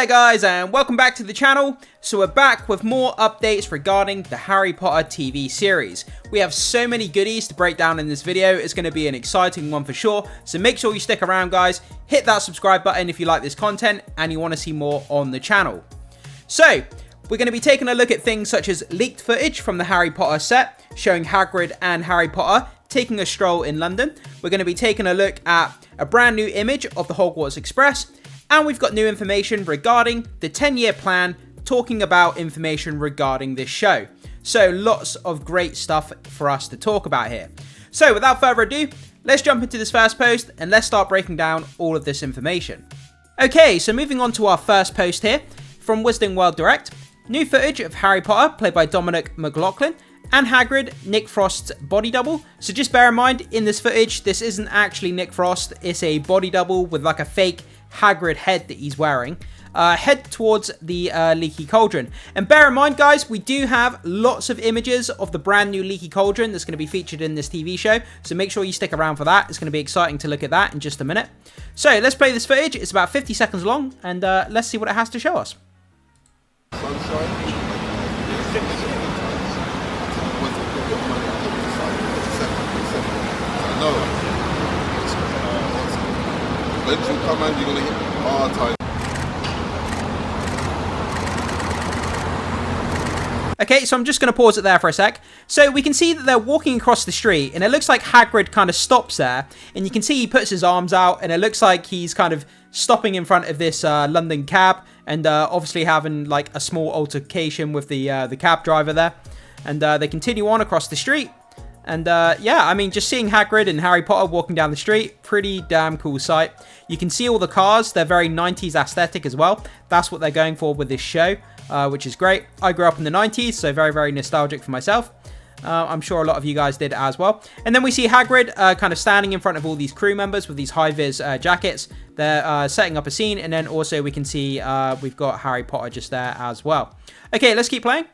there guys, and welcome back to the channel. So we're back with more updates regarding the Harry Potter TV series. We have so many goodies to break down in this video. It's going to be an exciting one for sure, so make sure you stick around guys. Hit that subscribe button if you like this content and you want to see more on the channel. So we're going to be taking a look at things such as leaked footage from the Harry Potter set showing Hagrid and Harry Potter taking a stroll in London. We're going to be taking a look at a brand new image of the Hogwarts Express. And we've got new information regarding the 10-year plan, talking about information regarding this show. So lots of great stuff for us to talk about here. So without further ado, let's jump into this first post and let's start breaking down all of this information. Okay, so moving on to our first post here from Wizarding World Direct. New footage of Harry Potter, played by Dominic McLaughlin, and Hagrid, Nick Frost's body double. So just bear in mind, in this footage, this isn't actually Nick Frost, it's a body double with like a fake Hagrid head that he's wearing. Head towards the leaky cauldron. And bear in mind guys, we do have lots of images of the brand new leaky cauldron that's going to be featured in this TV show. So make sure you stick around for that. It's going to be exciting to look at that in just a minute. So let's play this footage. It's about 50 seconds long and let's see what it has to show us. When you come and you're gonna hit hard time. Okay, so I'm just going to pause it there for a sec. So we can see that they're walking across the street and it looks like Hagrid kind of stops there. And you can see he puts his arms out and it looks like he's kind of stopping in front of this London cab. And obviously having like a small altercation with the cab driver there. And they continue on across the street. And yeah, I mean, just seeing Hagrid and Harry Potter walking down the street, pretty damn cool sight. You can see all the cars, they're very 90s aesthetic as well. That's what they're going for with this show, which is great. I grew up in the 90s, so very, very nostalgic for myself. I'm sure a lot of you guys did as well. And then we see Hagrid kind of standing in front of all these crew members with these high-vis jackets. They're setting up a scene, and then also we can see we've got Harry Potter just there as well. Okay, let's keep playing.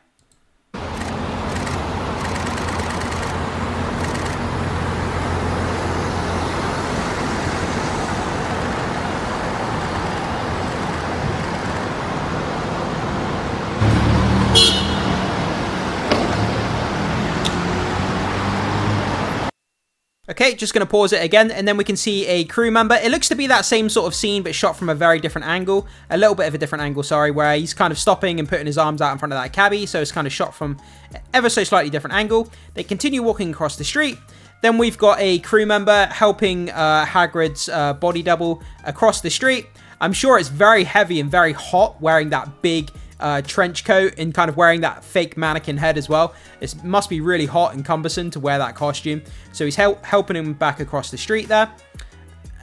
Okay, just going to pause it again, and then we can see a crew member. It looks to be that same sort of scene, but shot from a very different angle. A little bit of a different angle, sorry, where he's kind of stopping and putting his arms out in front of that cabbie, so it's kind of shot from ever so slightly different angle. They continue walking across the street. Then we've got a crew member helping Hagrid's body double across the street. I'm sure it's very heavy and very hot, wearing that big trench coat and kind of wearing that fake mannequin head as well. It must be really hot and cumbersome to wear that costume. So he's helping him back across the street there.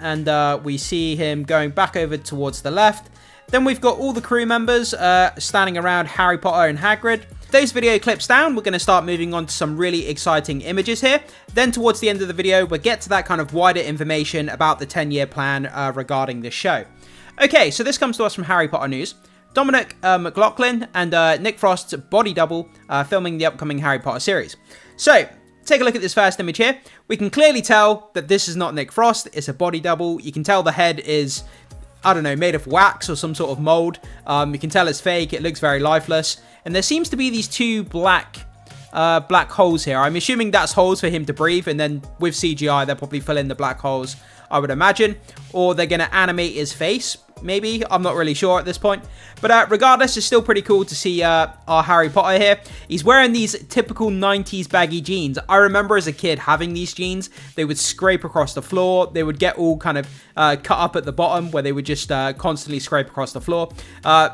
And we see him going back over towards the left. Then we've got all the crew members standing around Harry Potter and Hagrid. Those video clips down, we're going to start moving on to some really exciting images here. Then towards the end of the video, we'll get to that kind of wider information about the 10-year plan regarding this show. Okay, so this comes to us from Harry Potter News. Dominic McLaughlin and Nick Frost's body double filming the upcoming Harry Potter series. So, take a look at this first image here. We can clearly tell that this is not Nick Frost, it's a body double. You can tell the head is, I don't know, made of wax or some sort of mold. You can tell it's fake, it looks very lifeless. And there seems to be these two black holes here. I'm assuming that's holes for him to breathe, and then with CGI they'll probably fill in the black holes, I would imagine. Or they're going to animate his face, maybe. I'm not really sure at this point. But regardless, it's still pretty cool to see our Harry Potter here. He's wearing these typical 90s baggy jeans. I remember as a kid having these jeans. They would scrape across the floor. They would get all kind of cut up at the bottom where they would just constantly scrape across the floor.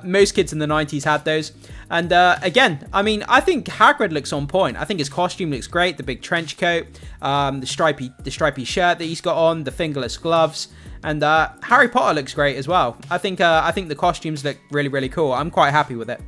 Most kids in the 90s had those. And again, I mean, I think Hagrid looks on point. I think his costume looks great. The big trench coat, the stripy shirt that he's got on, the fingerless gloves. And Harry Potter looks great as well. I think the costumes look really, really cool. I'm quite happy with it.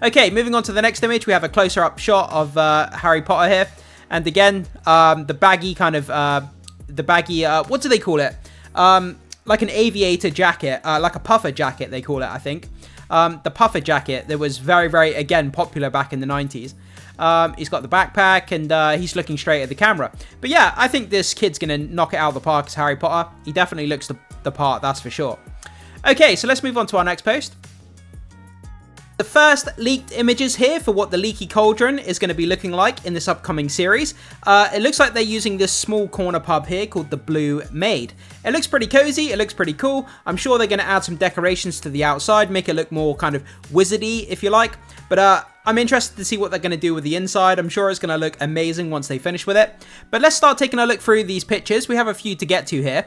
Okay, moving on to the next image, we have a closer up shot of Harry Potter here. And again, the baggy kind of, what do they call it? Like an aviator jacket, like a puffer jacket, they call it, I think. The puffer jacket that was very, very, again, popular back in the 90s. He's got the backpack and he's looking straight at the camera. But yeah, I think this kid's going to knock it out of the park as Harry Potter. He definitely looks the part, that's for sure. Okay, so let's move on to our next post. The first leaked images here for what the leaky cauldron is going to be looking like in this upcoming series. It looks like they're using this small corner pub here called the Blue Maid. It looks pretty cozy, it looks pretty cool. I'm sure they're going to add some decorations to the outside, make it look more kind of wizardy, if you like. But I'm interested to see what they're going to do with the inside. I'm sure it's going to look amazing once they finish with it. But let's start taking a look through these pictures. We have a few to get to here,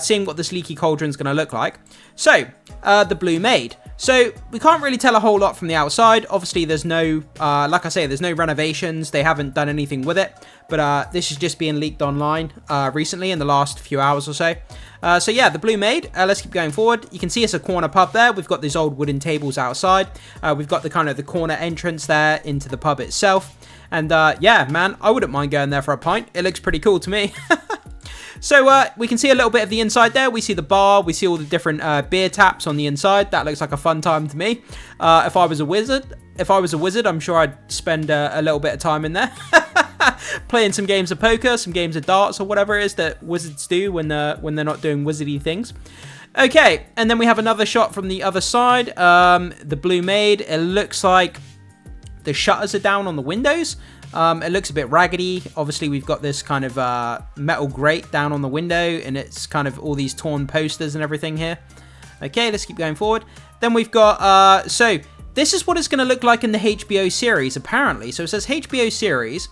seeing what this leaky cauldron is going to look like. So, the Blue Maid. So, we can't really tell a whole lot from the outside. Obviously, there's no, like I say, there's no renovations. They haven't done anything with it. But this is just being leaked online recently in the last few hours or so. So yeah, the Blue Maid, let's keep going forward. You can see it's a corner pub there. We've got these old wooden tables outside. We've got the kind of the corner entrance there into the pub itself. And yeah, man, I wouldn't mind going there for a pint. It looks pretty cool to me. So we can see a little bit of the inside there. We see the bar. We see all the different beer taps on the inside. That looks like a fun time to me. If I was a wizard, I'm sure I'd spend a little bit of time in there. Playing some games of poker, some games of darts, or whatever it is that wizards do when they're not doing wizardy things. Okay, and then we have another shot from the other side. The Blue Maid. It looks like the shutters are down on the windows. It looks a bit raggedy. Obviously, we've got this kind of metal grate down on the window, and it's kind of all these torn posters and everything here. Okay, let's keep going forward. Then we've got, so this is what it's going to look like in the HBO series, apparently. So it says HBO series.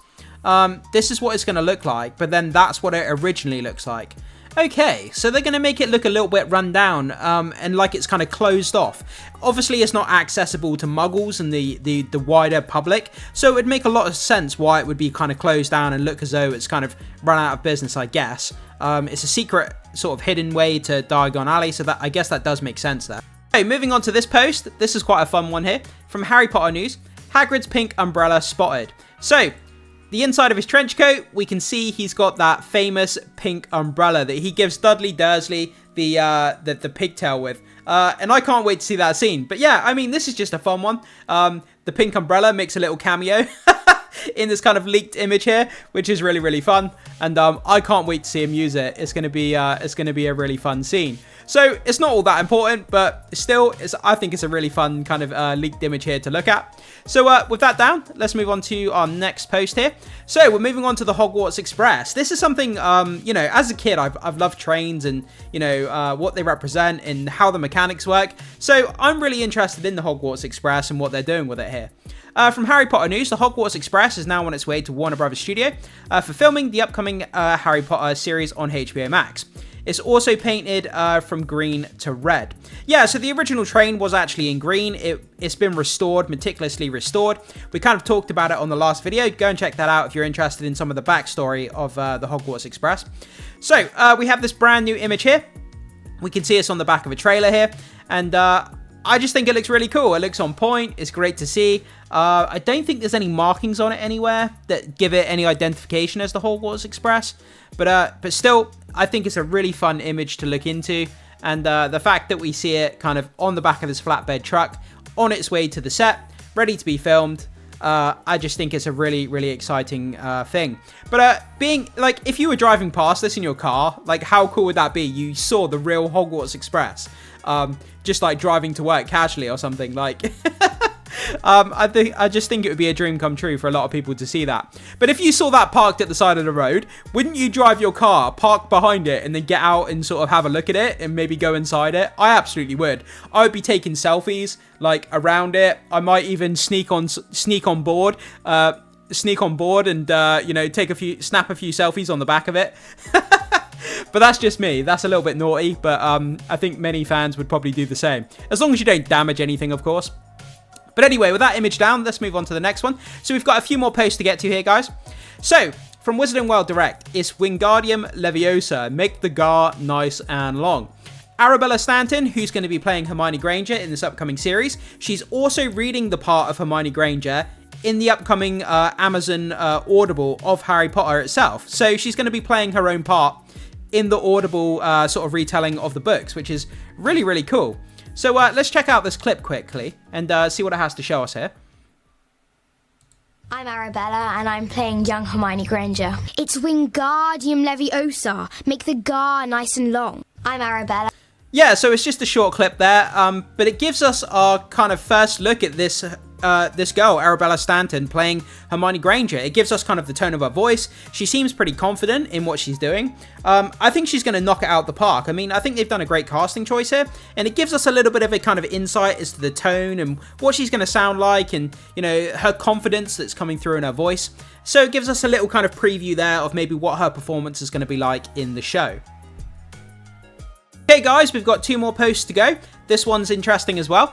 This is what it's going to look like, but then that's what it originally looks like. Okay, so they're going to make it look a little bit run down, and like it's kind of closed off. Obviously, it's not accessible to muggles and the wider public, so it would make a lot of sense why it would be kind of closed down and look as though it's kind of run out of business, I guess. It's a secret sort of hidden way to Diagon Alley, so that I guess that does make sense there. Okay, moving on to this post. This is quite a fun one here. From Harry Potter News, Hagrid's pink umbrella spotted. So, the inside of his trench coat, we can see he's got that famous pink umbrella that he gives Dudley Dursley the pigtail with. And I can't wait to see that scene. But yeah, I mean, this is just a fun one. The pink umbrella makes a little cameo in this kind of leaked image here, which is really, really fun. And I can't wait to see him use it. It's gonna be a really fun scene. So it's not all that important, but still, I think it's a really fun kind of leaked image here to look at. So with that down, let's move on to our next post here. So we're moving on to the Hogwarts Express. This is something, you know, as a kid, I've loved trains and, you know, what they represent and how the mechanics work. So I'm really interested in the Hogwarts Express and what they're doing with it here. From Harry Potter News, the Hogwarts Express is now on its way to Warner Bros. Studio for filming the upcoming Harry Potter series on HBO Max. It's also painted from green to red. Yeah, so the original train was actually in green. It's been restored, meticulously restored. We kind of talked about it on the last video. Go and check that out if you're interested in some of the backstory of the Hogwarts Express. So, we have this brand new image here. We can see us on the back of a trailer here. And I just think it looks really cool. It looks on point. It's great to see. I don't think there's any markings on it anywhere that give it any identification as the Hogwarts Express. But still, I think it's a really fun image to look into. And the fact that we see it kind of on the back of this flatbed truck, on its way to the set, ready to be filmed, I just think it's a really, really exciting thing. But being, like, if you were driving past this in your car, like, how cool would that be? You saw the real Hogwarts Express. Just like driving to work casually or something, like I just think it would be a dream come true for a lot of people to see that. But if you saw that parked at the side of the road, wouldn't you drive your car, park behind it, and then get out and sort of have a look at it and maybe go inside it? I absolutely would. I would be taking selfies like around it. I might even sneak on board and you know, snap a few selfies on the back of it. But that's just me. That's a little bit naughty, but I think many fans would probably do the same. As long as you don't damage anything, of course. But anyway, with that image down, let's move on to the next one. So we've got a few more posts to get to here, guys. So, from Wizarding World Direct, it's Wingardium Leviosa. Make the Gar nice and long. Arabella Stanton, who's going to be playing Hermione Granger in this upcoming series, she's also reading the part of Hermione Granger in the upcoming Amazon Audible of Harry Potter itself. So she's going to be playing her own part in the Audible sort of retelling of the books, which is really, really cool. So let's check out this clip quickly and see what it has to show us here. I'm Arabella, and I'm playing young Hermione Granger. It's Wingardium Leviosa. Make the Gar nice and long. I'm Arabella. Yeah, so it's just a short clip there, but it gives us our kind of first look at this girl, Arabella Stanton, playing Hermione Granger. It gives us kind of the tone of her voice. She seems pretty confident in what she's doing. I think she's going to knock it out the park. I mean, I think they've done a great casting choice here, and it gives us a little bit of a kind of insight as to the tone and what she's going to sound like, and, you know, her confidence that's coming through in her voice. So it gives us a little kind of preview there of maybe what her performance is going to be like in the show. Okay guys, we've got 2 more posts to go. This one's interesting as well.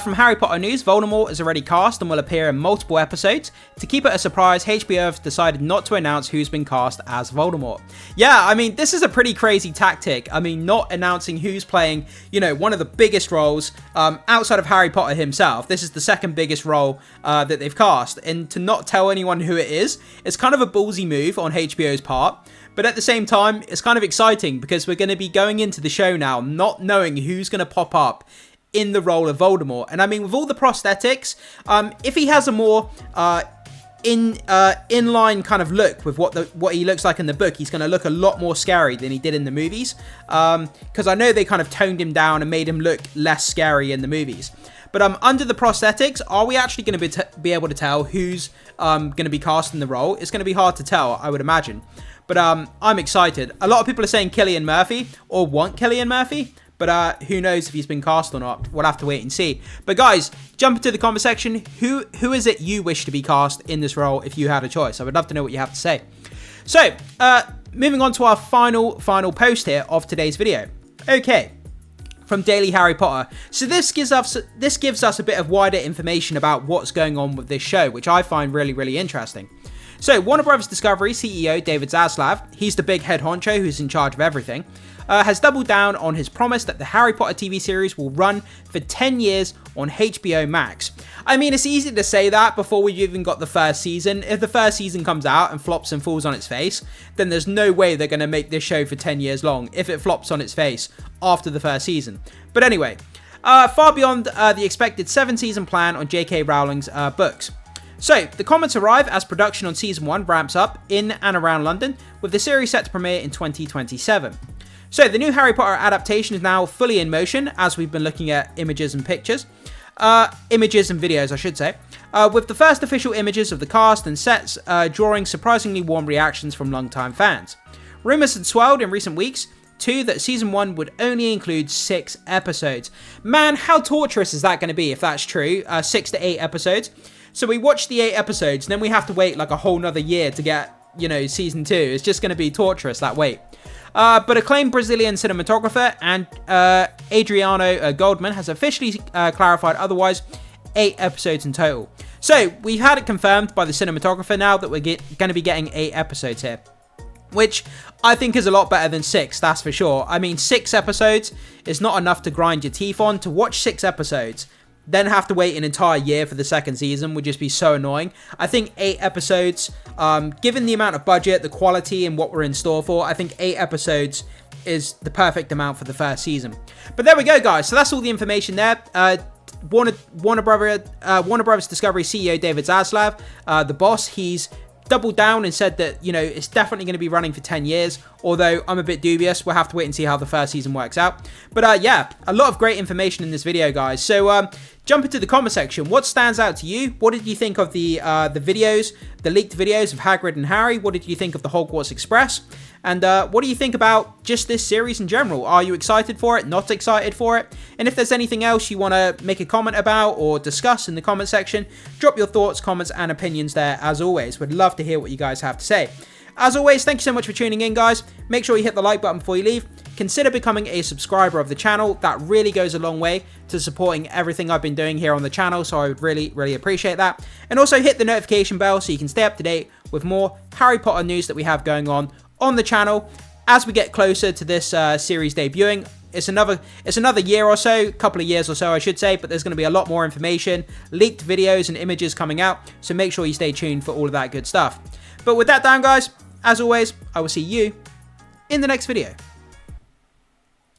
From Harry Potter News, Voldemort is already cast and will appear in multiple episodes. To keep it a surprise, HBO have decided not to announce who's been cast as Voldemort. Yeah, I mean, this is a pretty crazy tactic. I mean, not announcing who's playing, you know, one of the biggest roles outside of Harry Potter himself. This is the second biggest role that they've cast. And to not tell anyone who it is kind of a ballsy move on HBO's part. But at the same time, it's kind of exciting because we're going to be going into the show now not knowing who's going to pop up in the role of Voldemort. And I mean, with all the prosthetics, if he has a more inline kind of look with what he looks like in the book, he's going to look a lot more scary than he did in the movies. Because I know they kind of toned him down and made him look less scary in the movies. But under the prosthetics, are we actually going to be able to tell who's going to be cast in the role? It's going to be hard to tell, I would imagine. But I'm excited. A lot of people are saying Cillian Murphy or want Cillian Murphy. But who knows if he's been cast or not. We'll have to wait and see. But guys, jump into the comment section. Who is it you wish to be cast in this role if you had a choice? I would love to know what you have to say. So, moving on to our final post here of today's video. Okay. From Daily Harry Potter. So this gives us a bit of wider information about what's going on with this show, which I find really, really interesting. So, Warner Bros. Discovery CEO David Zaslav, he's the big head honcho who's in charge of everything, has doubled down on his promise that the Harry Potter TV series will run for 10 years on HBO Max. I mean, it's easy to say that before we've even got the first season. If the first season comes out and flops and falls on its face, then there's no way they're going to make this show for 10 years long if it flops on its face after the first season. But anyway, far beyond the expected 7-season plan on J.K. Rowling's books. So, the comments arrive as production on Season 1 ramps up in and around London, with the series set to premiere in 2027. So, the new Harry Potter adaptation is now fully in motion, as we've been looking at images and videos, I should say, with the first official images of the cast and sets drawing surprisingly warm reactions from longtime fans. Rumours had swelled in recent weeks, too, that Season 1 would only include 6 episodes. Man, how torturous is that going to be if that's true? 6 to 8 episodes. So we watch the 8 episodes, and then we have to wait like a whole nother year to get, you know, Season 2. It's just going to be torturous, that wait. But acclaimed Brazilian cinematographer and Adriano Goldman has officially clarified otherwise, 8 episodes in total. So we've had it confirmed by the cinematographer now that we're going to be getting 8 episodes here, which I think is a lot better than 6, that's for sure. I mean, 6 episodes is not enough to grind your teeth on. To watch 6 episodes, then have to wait an entire year for the second season would just be so annoying. I think 8 episodes, given the amount of budget, the quality, and what we're in store for, I think 8 episodes is the perfect amount for the first season. But there we go, guys. So that's all the information there. Warner Bros. Discovery CEO David Zaslav, the boss, he's doubled down and said that, you know, it's definitely going to be running for 10 years, although I'm a bit dubious. We'll have to wait and see how the first season works out. But yeah, a lot of great information in this video, guys. So jump into the comment section. What stands out to you? What did you think of the videos, the leaked videos of Hagrid and Harry? What did you think of the Hogwarts Express? And what do you think about just this series in general? Are you excited for it? Not excited for it? And if there's anything else you want to make a comment about or discuss in the comment section, drop your thoughts, comments, and opinions there as always. We'd love to hear what you guys have to say. As always, thank you so much for tuning in, guys. Make sure you hit the like button before you leave. Consider becoming a subscriber of the channel. That really goes a long way to supporting everything I've been doing here on the channel, so I would really, really appreciate that. And also hit the notification bell so you can stay up to date with more Harry Potter news that we have going on the channel as we get closer to this series debuting. It's another year or so, couple of years or so I should say, but there's going to be a lot more information, leaked videos and images coming out, so make sure you stay tuned for all of that good stuff. But with that done, guys, as always, I will see you in the next video.